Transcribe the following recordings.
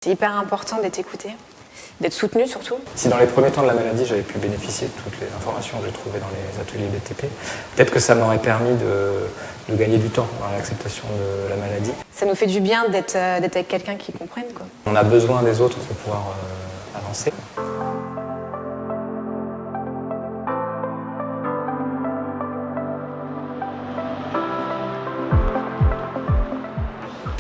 C'est hyper important d'être écouté, d'être soutenu surtout. Si dans les premiers temps de la maladie, j'avais pu bénéficier de toutes les informations que j'ai trouvées dans les ateliers BTP, peut-être que ça m'aurait permis de gagner du temps dans l'acceptation de la maladie. Ça nous fait du bien d'être avec quelqu'un qui comprenne, quoi. On a besoin des autres pour pouvoir avancer.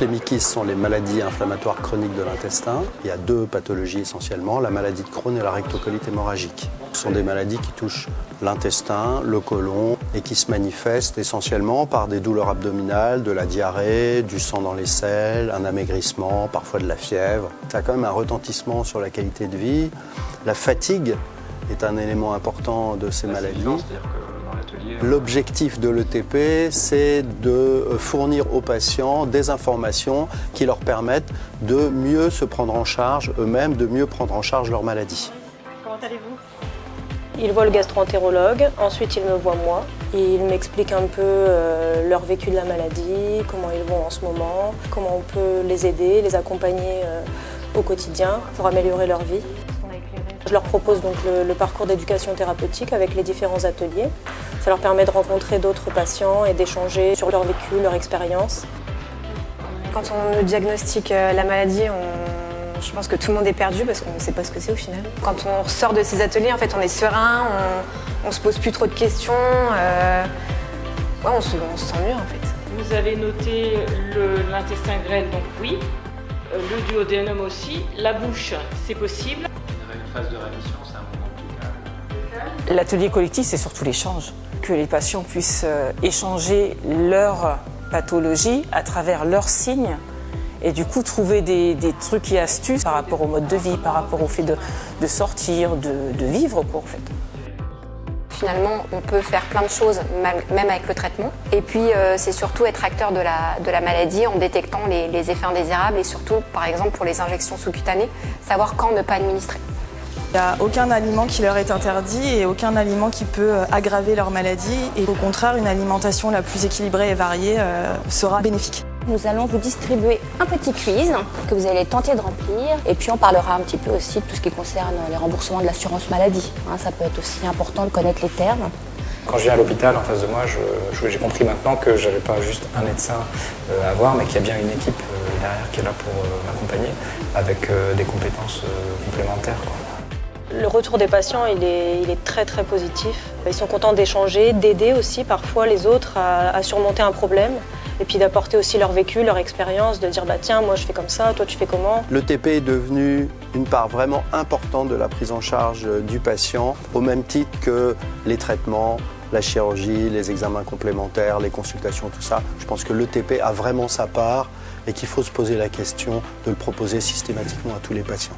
Les MICIS sont les maladies inflammatoires chroniques de l'intestin. Il y a deux pathologies essentiellement, la maladie de Crohn et la rectocolite hémorragique. Ce sont des maladies qui touchent l'intestin, le côlon et qui se manifestent essentiellement par des douleurs abdominales, de la diarrhée, du sang dans les selles, un amaigrissement, parfois de la fièvre. Ça a quand même un retentissement sur la qualité de vie. La fatigue est un élément important de ces maladies. L'objectif de l'ETP, c'est de fournir aux patients des informations qui leur permettent de mieux se prendre en charge eux-mêmes, de mieux prendre en charge leur maladie. Comment allez-vous ? Ils voient le gastro-entérologue, ensuite ils me voient moi. Ils m'expliquent un peu leur vécu de la maladie, comment ils vont en ce moment, comment on peut les aider, les accompagner au quotidien pour améliorer leur vie. Je leur propose donc le parcours d'éducation thérapeutique avec les différents ateliers. Ça leur permet de rencontrer d'autres patients et d'échanger sur leur vécu, leur expérience. Quand on nous diagnostique la maladie, je pense que tout le monde est perdu parce qu'on ne sait pas ce que c'est au final. Quand on ressort de ces ateliers, en fait, on est serein, on se pose plus trop de questions. On se sent mieux en fait. Vous avez noté l'intestin grêle, donc oui. Le duodénum aussi. La bouche, c'est possible. Une phase de rémission, c'est un moment plus calme. L'atelier collectif, c'est surtout l'échange. Que les patients puissent échanger leur pathologie à travers leurs signes et du coup trouver des trucs et astuces par rapport au mode de vie, par rapport au fait de sortir, de vivre quoi en fait. Finalement, on peut faire plein de choses, même avec le traitement. Et puis, c'est surtout être acteur de la maladie en détectant les effets indésirables et surtout, par exemple, pour les injections sous-cutanées, savoir quand ne pas administrer. Il n'y a aucun aliment qui leur est interdit et aucun aliment qui peut aggraver leur maladie. Et au contraire, une alimentation la plus équilibrée et variée sera bénéfique. Nous allons vous distribuer un petit quiz que vous allez tenter de remplir. Et puis on parlera un petit peu aussi de tout ce qui concerne les remboursements de l'assurance maladie. Ça peut être aussi important de connaître les termes. Quand je viens à l'hôpital, en face de moi, j'ai compris maintenant que je n'avais pas juste un médecin à voir, mais qu'il y a bien une équipe derrière qui est là pour m'accompagner avec des compétences complémentaires, quoi. Le retour des patients, il est très très positif. Ils sont contents d'échanger, d'aider aussi parfois les autres à surmonter un problème et puis d'apporter aussi leur vécu, leur expérience, de dire bah tiens, moi je fais comme ça, toi tu fais comment. L'ETP est devenu une part vraiment importante de la prise en charge du patient, au même titre que les traitements, la chirurgie, les examens complémentaires, les consultations, tout ça. Je pense que l'ETP a vraiment sa part et qu'il faut se poser la question de le proposer systématiquement à tous les patients.